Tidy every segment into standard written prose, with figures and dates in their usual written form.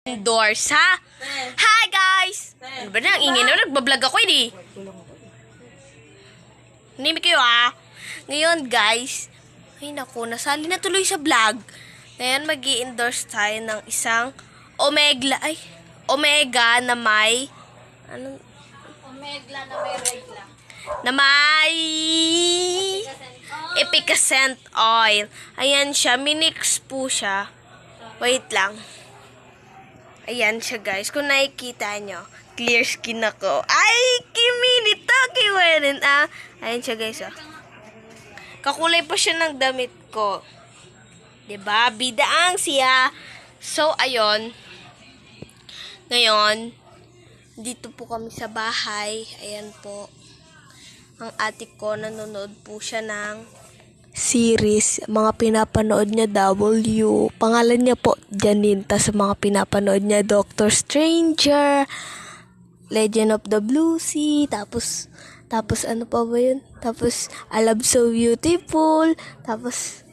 Indoors, ha? Hi, guys! Ano ba na? Ang ingay na. Nagbablog ako, eh. Nimi kayo, ha? Ngayon, guys. Ay, naku. Nasali na tuloy sa vlog. Ngayon, mag-i-endorse tayo ng isang Omega na may... Anong? Omega na may regla. Na may... Efficacent oil. Ayan siya. Minix po siya. Wait lang. Ayan siya, guys. Kung nakikita nyo, clear skin ako. Ay, Kimi nito, kiwerin. Ayan siya, guys. Oh. Kakulay pa siya ng damit ko. Diba? Bidaang siya. So, ayun. Ngayon, dito po kami sa bahay. Ayan po. Ang ate ko, nanonood po siya ng series, mga pinapanood niya W. Pangalan niya po Janine. Tas mga pinapanood niya Doctor Stranger, Legend of the Blue Sea, tapos ano pa ba yun? Tapos I Love So Beautiful, tapos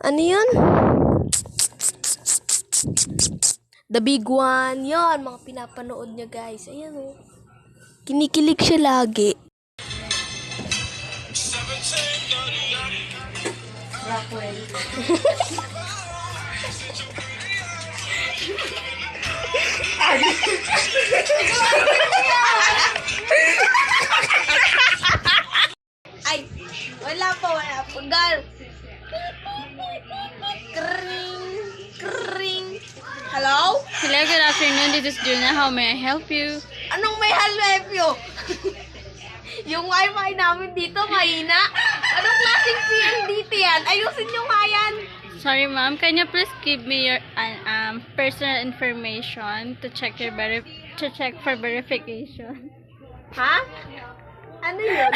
ano yun? The Big One. Yun, mga pinapanood niya, guys. Ayan o. Kinikilig siya lagi. Rockwell. Ay, wala po. Girl. Kring. Hello? Hello, good afternoon. This is Juna. How may I help you? Anong may help you? Yung wifi namin dito, mahina. Anong klaseng PNDT yan? Ayusin nyo nga yan. Sorry, ma'am. Can you please give me your personal information to check for verification? Ha? Ano yun?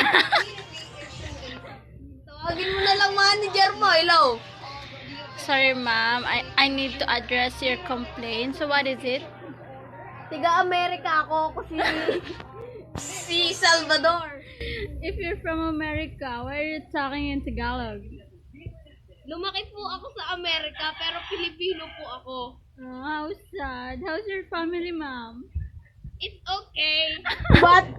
Tawagin mo na lang manager mo. Hello? Sorry, ma'am. I need to address your complaint. So, what is it? Tiga-Amerika ako kasi si Salvador. If you're from America, why are you talking in Tagalog? Lumaki po ako sa Amerika pero Pilipino po ako. Oh, how sad. How's your family, ma'am? It's okay. But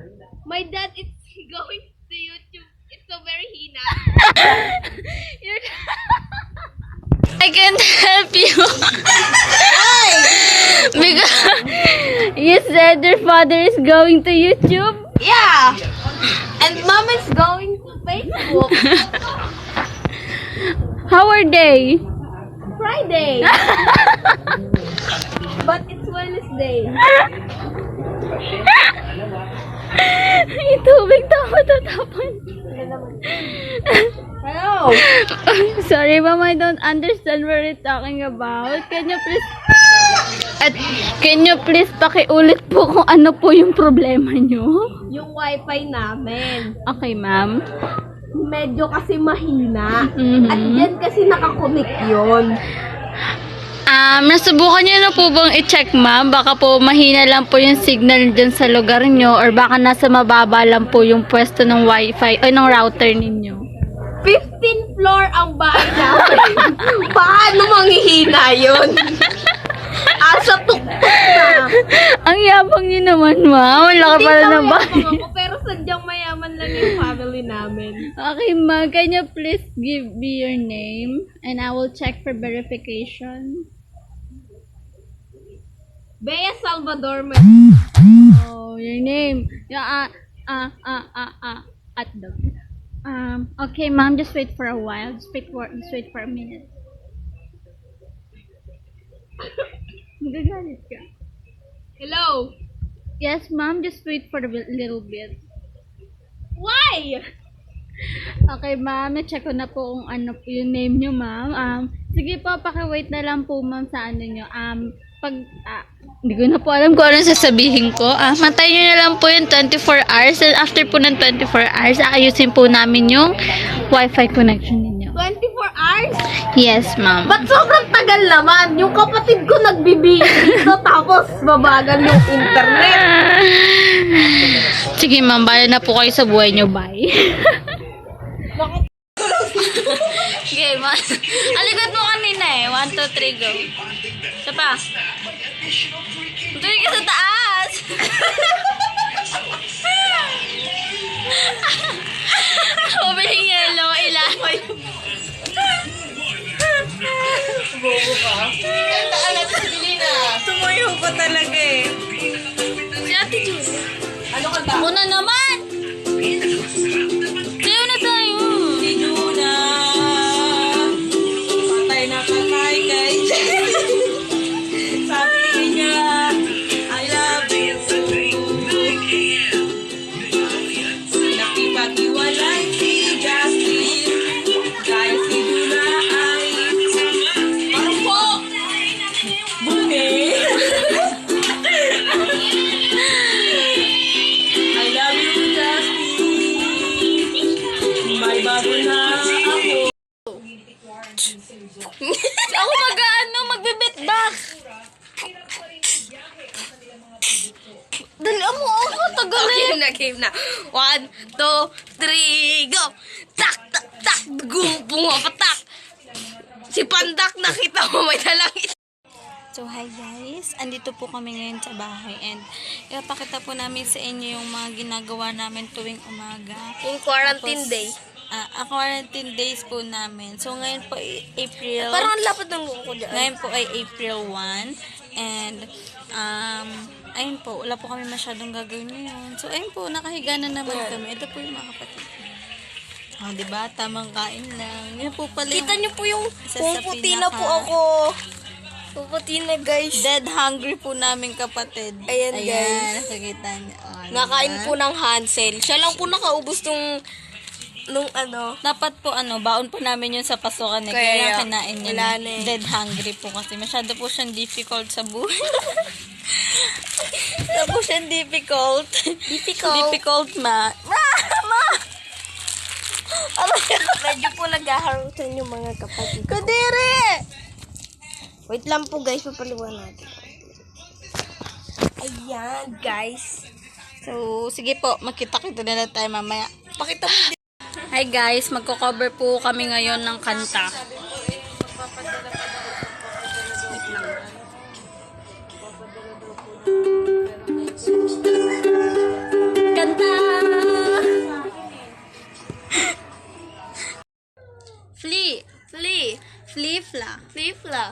my dad is going to YouTube. It's so very hina. I can't help you. Because you said your father is going to YouTube. Yeah. And mom is going to Facebook. How are they? Friday. But it's Wednesday. Itubig daw matatapan. Hello. Sorry, ma'am, I don't understand what you're talking about. Can you please pakiulit po kung ano po yung problema nyo? Yung wifi namin. Okay, ma'am. Medyo kasi mahina. Mhm. At dyan kasi nakakunik yun. Nasubukan nyo na po bang i-check, ma'am? Baka po mahina lang po yung signal dyan sa lugar nyo or baka nasa mababa lang po yung pwesto ng wifi o ng router ninyo. 15th floor ang bahay namin. Paano manghihina yun? Asa tuktok na. Ang yabang nyo naman, ma'am. Wala ka pala ng bahay. Ako, pero sadyang mayaman lang yung family namin. Okay, ma'am. Can you please give me your name? And I will check for verification. Bea Salvador. Oh, your name. Yeah, Atdog. Okay, ma'am. Just wait for a while. Just wait for a minute. Magagalit ka. Hello? Yes, ma'am. Just wait for a little bit. Why? Okay, ma'am. Na-check ko na po kung ano po yung name nyo, ma'am. Sige po, paki-wait na lang po, ma'am, sa ano nyo. Hindi ko na po alam kung ano sasabihin ko. Mantay nyo na lang po yung 24 hours. And after po ng 24 hours, ayusin po namin yung wifi connection ninyo. 24 hours? Yes, ma'am. Ba't sobrang tagal naman? Yung kapatid ko nagbibihis dito tapos babagal yung internet. Sige, ma'am. Bala na po kayo sa buhay nyo. Bye. Sige Sige, alikot mo kanina eh. 1, 2, 3, go. Isa pa. Tuloy ka sa taas. Mabiling yelo, ilan. Bobo ka. Kantaan natin si Jelena. Tumuyo ko talaga eh. Si Ate Julie. Ano kanta? Muna naman! Sayo na tayo. Si Juna. Patay na patay kay sabi niya, I love you. Nakipag-iwalay si Justin. Dahil si Juna ay marumpo. Bungi. I love you, Justin. May bago na ako. Ako magbibitback. Dali mo ako, tagalin. Game na. 1, 2, 3, go! Tak, tak, tak! Bunga patak! Si Pandak nakita mo may dalang ito. So, hi guys. Andito po kami ngayon sa bahay and ipapakita po namin sa inyo yung mga ginagawa namin tuwing umaga. Yung quarantine Tapos, day. Quarantine days po namin. So, ngayon po ay April. Parang ang lapad ng buko ko dyan. Ngayon po ay April 1 and ayun po, wala po kami masyadong gagawin ngayon. So, ayun po, nakahiga na naman kami. Ito po yung mga kapatid. Diba? Tamang kain lang. Yan po pala Kita niyo po yung isa sa puputi na po ako. Puputi na guys. dead hungry po namin kapatid. Ayan, guys. Nakikita niyo. Nakain po ng Hansel. Siya lang po nakaubos nung ano. Dapat po baon po namin yun sa pasukan eh. Kaya, Kaya kinain niya. wala na eh. Dead hungry po kasi. Masyado po siyang difficult sa buhay. Tapos siyang difficult. difficult ma. Medyo po naghaharutan yung mga kapatid. Kadiri! Wait lang po guys, papaliwan natin. Ayan guys. So, sige po. Magkita-kita na lang tayo mamaya. Pakita mo. Hi guys, magko-cover po kami ngayon ng kanta. Wait lang. Kanta! Flea. Flea-fla.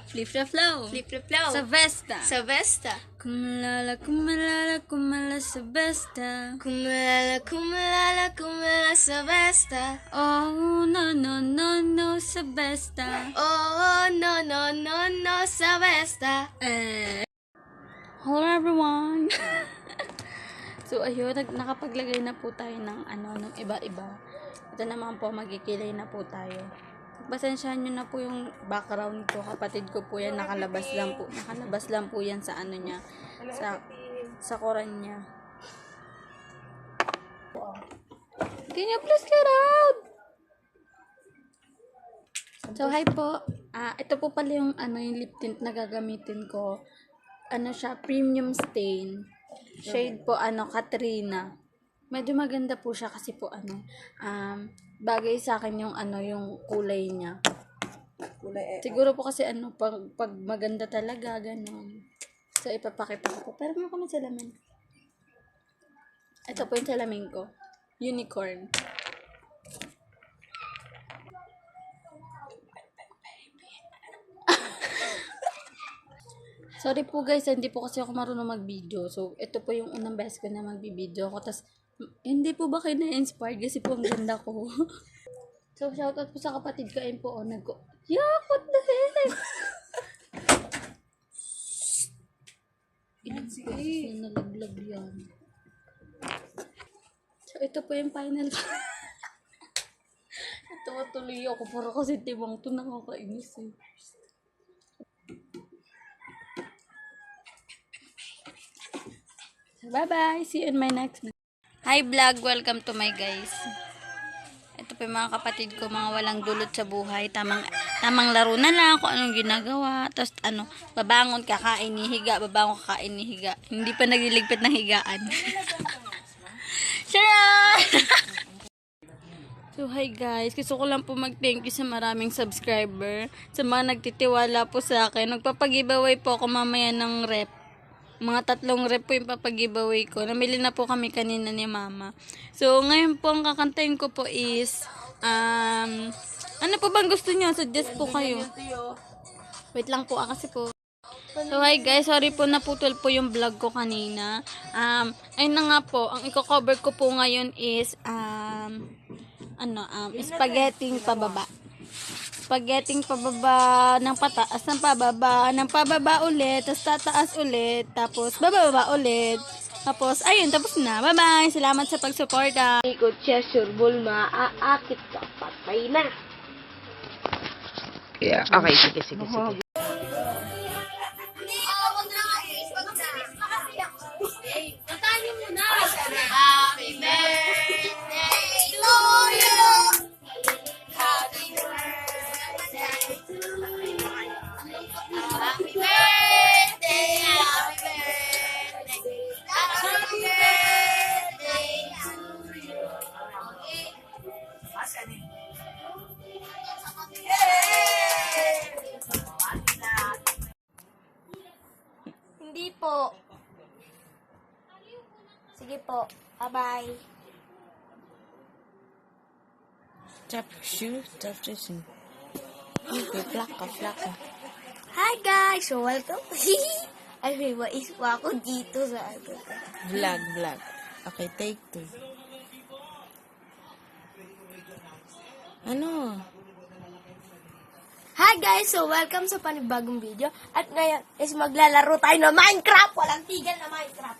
Flea-fla-flow. Sa Vesta. Kumalala sa Vesta. Kumalala sa Vesta. Oh, no, sa Vesta. Oh, no, sa Vesta. Hello everyone! So, ayun, nakapaglagay na po tayo ng ng iba-iba. Ito naman po, magkikilay na po tayo. Pasensyahan nyo na po yung background ko. Kapatid ko po yan, nakalabas lang po yan sa niya. Sa koran niya. Can you please get out? So, hi po. Ito po pala yung yung lip tint na gagamitin ko. Siya, premium stain. Shade po, Katrina. Medyo maganda po siya kasi po, bagay sa akin yung, yung kulay niya. Siguro po kasi, pag maganda talaga, ganun. So, ipapakita ko po. Pero mo kami salamin. Ito po yung salamin ko. Unicorn. Sorry po guys, hindi po kasi ako marunong mag-video. So, ito po yung unang beses ko na mag-video ako. Tapos, hindi po ba kayo na-inspired? Kasi po ang ganda ko. So, shoutout po sa kapatid ko. Ayun po, Yak, what the heck? Nalaglag yan. So, ito po yung final. Ito tuloy ako. Para kasi timang to nakakainis eh. Bye-bye. See you in my next vlog. Hi vlog. Welcome to my guys. Ito po yung mga kapatid ko. Mga walang dulot sa buhay. Tamang laro na lang kung anong ginagawa. Tapos babangon, kakain, hihiga. Babangon, kakain, hihiga. Hindi pa nagliligpit ng higaan. Sharon! So So, hi guys. Gusto ko lang po mag-thank you sa maraming subscriber. Sa mga nagtitiwala po sa akin. Magpapag-giveaway po ako mamaya ng rep. Mga 3 rep po yung papag-giveaway ko. Namili na po kami kanina ni Mama. So, ngayon po ang kakantayin ko po is, ano po bang gusto niyo? Suggest po kayo. Wait lang po, kasi po. So, hi guys. Sorry po, naputol po yung vlog ko kanina. Ayun na nga po. Ang i-cover ko po ngayon is, spaghetti pababa. Spaghetti pababa ng pataas, ng pababa ulit, tapos tataas ulit, tapos bababa ulit. Tapos, ayun, tapos na. Bye-bye! Salamat sa pagsuporta. Ikot siya, surbol, maaakit ka, patay na. Yeah. Okay, sige. Happy birthday to you. Happy birthday to you. Happy birthday, happy birthday. Happy birthday to you. Hindi po. Sige po. Bye-bye. Tap shoe, tap dressing. Okay, plaka. Hi guys! So welcome. Ay, may mais pa ako dito sa ano. Vlog. Okay, take 2. Ano? Hi guys! So welcome sa panibagong video. At ngayon is maglalaro tayo ng Minecraft! Walang tigil na Minecraft.